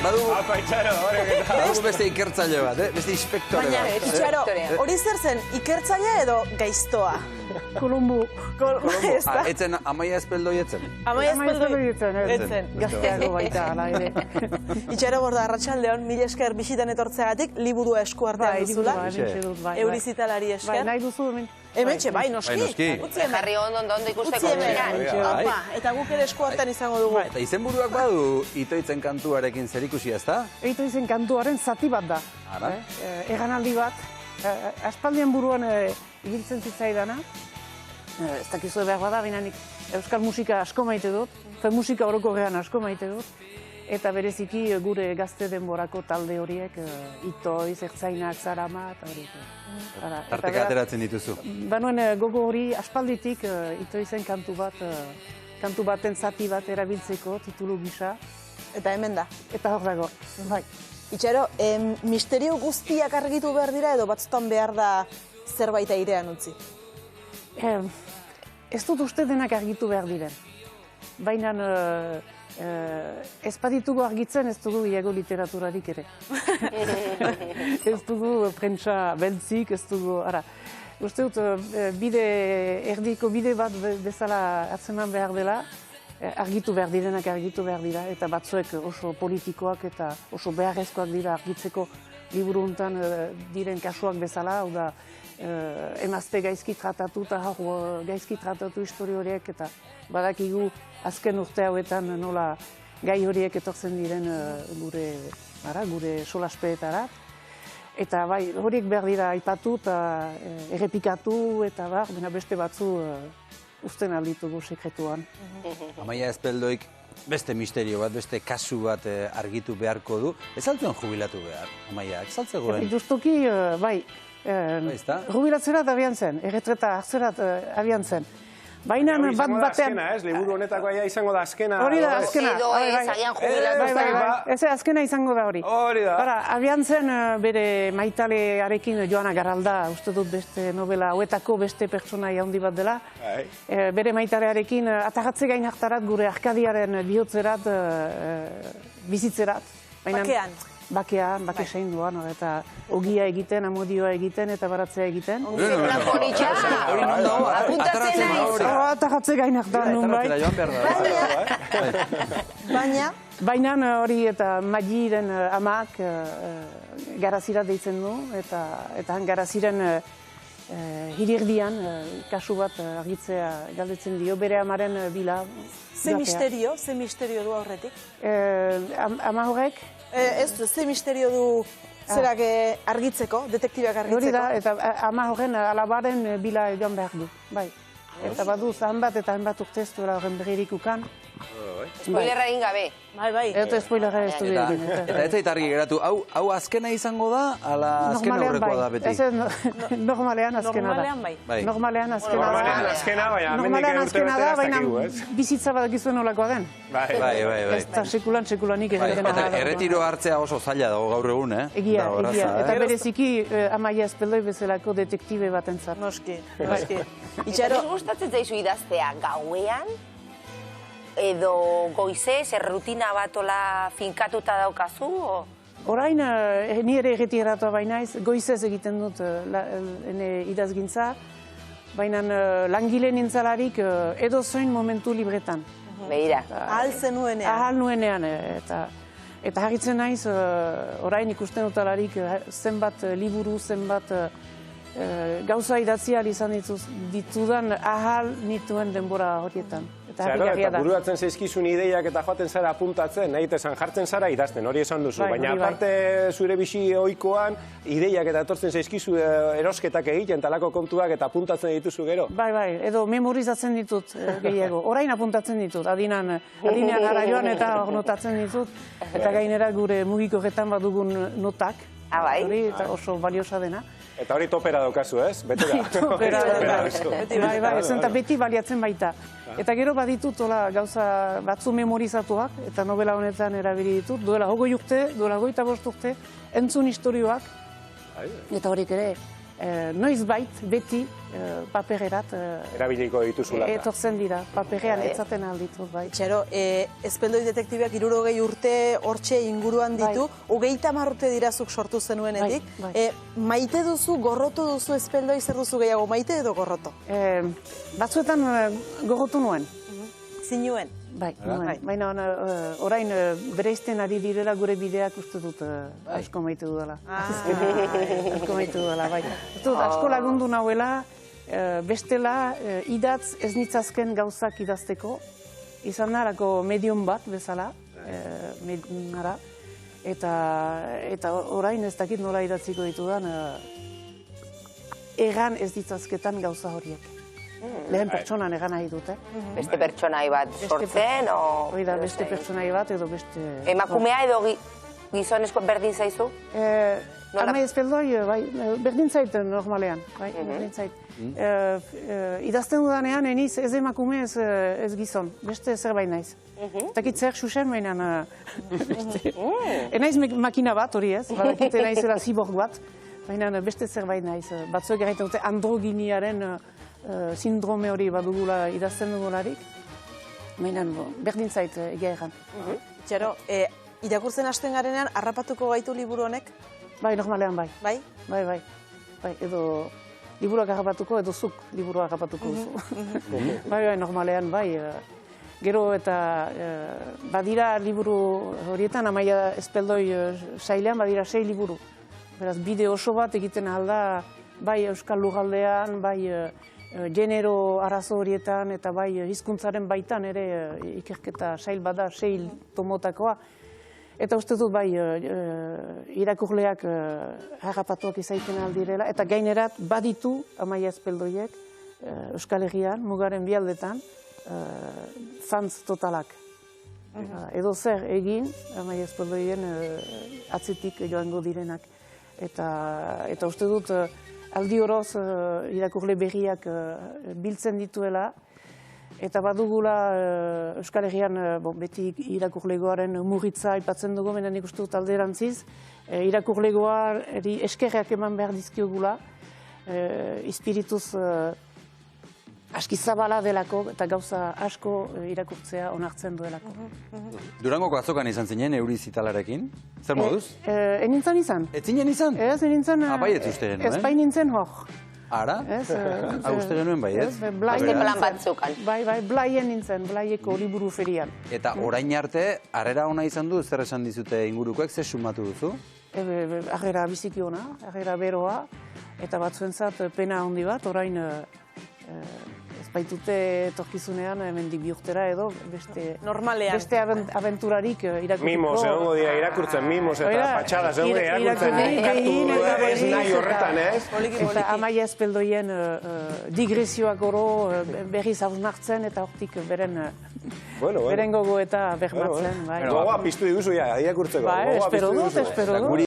Apa, Itxaro, Badu beste ikertzaile bat, beste inspektore bat. Baina, Itxaro, hori zer zen, ikertzaile edo gaiztoa? Kolombo. Etzen Amaia Espeldoi etzen? Amaia Espeldoi etzen. Gazteago baita, ala ere. Itxaro Borda, arratsaldeon, mila esker bisitan etortzeagatik, liburua esku artean duzula. Eurizitalari esker. Nahi duzu, Hementxe, bai, noski. Jarri ondo ikusteko utzian. Eta guk ere esku artean izango dugu. Eta izenburuak badu Itoitzen kantuarekin zerikusia, ezta? Itoitzen kantuaren zati bat da. Eganaldi bat, aspaldian buruan ibiltzen zitzaidana. Ez dakizu behar bada, baina nik euskal musika asko maite dut, musika orokorrean asko maite dut. Eta bereziki gure gazte denborako talde horiek, Itoiz, Ertzainak, Zarama, eta horiek. Tarteka ateratzen dituzu. Banuen gogo hori aspalditik Itoizen kantu baten zati bat erabiltzeko, titulu gisa. Eta hemen da. Eta hor dago, bai. Itxaro, misterio guztiak argitu behar dira edo batzutan behar da zerbait airean utzi? Ez dut uste denak argitu behar diren. Baina ez baditugu argitzen ez dugu iago literaturarik ere. Ez dugu prentsa beltzik, ez dugu, uste dut erdiko bide bat bezala atzeman behar dela, argitu behar direnak argitu behar dira, eta batzuek oso politikoak eta oso beharrezkoak dira argitzeko liburu honetan diren kasuak bezala, hau da, emazte gaizki tratatu eta gaizki tratatu histori horiek, eta badakigu azken urte hauetan nola gai horiek etortzen diren gure solaspeetara. Eta bai, horiek behar dira aipatu eta errepikatu eta beste batzu usten alditugu sekretuan. Amaia Espeldoik beste misterio bat, beste kasu bat argitu beharko du. Ez altzuen jubilatu behar, Amaia, ez altzegoen? Justuki, bai, jubilatzerat abian zen, erretreta hartzerat abian zen. Baina bat batean... Liburu honetako aia izango da azkena. Hori da, azkena. Edo ez, agian jubilatu. Ez, azkena izango da hori. Hori da. Abian zen bere maitalearekin Joana Garralda, uste dut beste novela hauetako beste pertsonaia handi bat dela. Bere maitalearekin atagatze gain hartarat gure Arkadiaren bihotzerat, bizitzerat. Bakean. Bakean, bake sein duan, eta ogia egiten, amodioa egiten, eta baratzea egiten. Ongizetan horitxa, apuntatzen naiz. Atagatze gainak da, nun bai. Baina hori eta Magiren amak Garazira deitzen du, eta Garaziren hirirdian kasu bat argitzea galdetzen dio, bere amaren bila. Ze misterio du aurretik? Ama horrek? Ez, ze misterio du zerak argitzeko, detektibak argitzeko? Hori da, eta ama horren alabaren bila joan behar du, bai. Eta badu zahanbat eta hainbat urtez duela horren berririk ukan. Spoilerra egin gabe. Bai. Eta spoilerra ez du egin. Eta ez zait argi geratu, hau azkena izango da, ala azken aurrekoa da beti? Normalean azkena da. Normalean azkena da. Normalean azkena da, baina bizitza bat egizuen olakoa den. Bai. Ez da sekulanik egiten da. Erretiro hartzea oso zaila dago gaur egun, Egia. Eta bereziki Amaia Espeldoi bezalako detektibe bat entzat. Noski. Itxaro, gustatzen zaizu idaztea gauean? Edo goizez, errutina batola finkatuta daukazu? Orain, ni ere erretiratu bainaiz, goizez egiten dut idazgintza, baina langile nintzalarik edo zoin momentu libretan. Beira. Ahal zenuenean. Ahal nuenean, eta harritzen naiz, orain ikusten dutalarik zenbat liburu, zenbat gauza idatzi ahal izan ditudan ahal nituen denbora horietan. Eta buruatzen zaizkizun ideiak eta joaten zara apuntatzen, nahi esan jartzen zara idazten, hori esan duzu. Baina aparte zure bizi ohikoan, ideiak eta etortzen zaizkizu erosketak egiten, talako kontuak eta apuntatzen dituzu gero. Bai, edo memorizatzen ditut gehiago. Orain apuntatzen ditut, adinean gara joan eta notatzen ditut. Eta gainera gure mugikorretan badugun notak, hori eta oso baliosa dena. Eta hori topera daukazu, ez? Bete da. Topera daukazu. Bai, beti baliatzen baita. Eta gero baditut gauza batzu memorizatuak, eta novela honetan erabili ditut, duela 20 urte, duela 25 urte, entzun historioak, eta horik ere noizbait beti papererat Erabiliko dituzula. etortzen dira, paperean etzaten aldituz bai. Itxaro, Espeldoi detektibeak 60 urte hortxe inguruan ditu, 30 urte dirazuk sortu zenuenetik. Maite duzu, gorrotu duzu Espeldoi, zer duzu gehiago, maite edo gorroto? Batzuetan gorrotu nuen. Zinuen? Bai, baina orain bereizten ari direla gure bideak uste dut asko maite dudala. Asko maite dudala, bai. Uste dut asko lagundu nahuela, bestela idatz ez nitzazken gauzak idazteko, izan narako medium bat bezala, eta orain ez dakit nola idatziko ditudan, egan ez ditzazketan gauza horiek. Lehen pertsonan egan nahi dute. Beste pertsonai bat sortzen, o... Hoi da, beste pertsonai bat edo beste... Emakumea edo gizonezko berdin zaizu? Amai Espeldoi, bai, berdin zait normalean, bai, berdin zait. Idazten dudanean, eniz ez emakume ez gizon, beste zerbait naiz. Takit zer xuxen, baina... Enaiz makina bat hori ez, badakite naizela ziborg bat, baina beste zerbait naiz. Batzuek erraiten dute androginiaren sindrome hori badugula idazten dugularik, baina berdin zait egia egan. Itxaro, irakurtzen hasten garenean, harrapatuko gaitu liburu honek? Bai, normalean bai. Bai? Bai, edo liburuak harrapatuko, edo zuk liburuak harrapatuko duzu. Bai, normalean bai. Gero eta badira liburu horietan, Amaia Espeldoi sailean, badira 6 liburu. Beraz, bide oso bat egiten alda, bai Euskal Lugaldean, bai genero arazo horietan, eta bai hizkuntzaren baitan ere ikerketa sail bada, 6 tomotakoa. Eta uste dut bai irakurleak harrapatuak izaiten aldirela, eta gainerat baditu Amaia Espeldoiek Euskal Herrian, mugaren bialdetan, fans totalak. Edo zer egin Amaia Espeldoien atzetik joango direnak. Eta uste dut aldi horoz irakurle berriak biltzen dituela, eta badugula Euskal Herrian beti irakurlegoaren murritza aipatzen dugu, baina nik uste dut alderantziz, irakurlegoari eskerrak eman behar dizkiogula, ispirituz aski zabala delako eta gauza asko irakurtzea onartzen duelako. Durangoko azokan izan zinen Euriz Italarekin? Zer moduz? Enintzen izan. Ez zinen izan? Ez, enintzen... Bai ez uste genuen? Ez bain nintzen hor. Ara? Uste genuen bai ez? Beste plan batzukan. Bai, blaien nintzen, blaieko liburu ferian. Eta orain arte, harrera ona izan du, zer esan dizute ingurukoek, zer sumatu duzu? Harrera biziki ona, harrera beroa, eta batzuentzat pena handi bat, orain ez baitute etorkizunean hemendik bi urtera edo beste abenturarik irakurtzeko. Mimos, egongo dira irakurtzen, mimos eta patxadas, egongo dira irakurtzen, ez nahi horretan, ez? Eta Amaia Espeldoien digresioak oro berriz hausnartzen eta hortik beren gogo eta bermatzen. Gogoa piztu diguzu, irakurtzeko. Espero dut.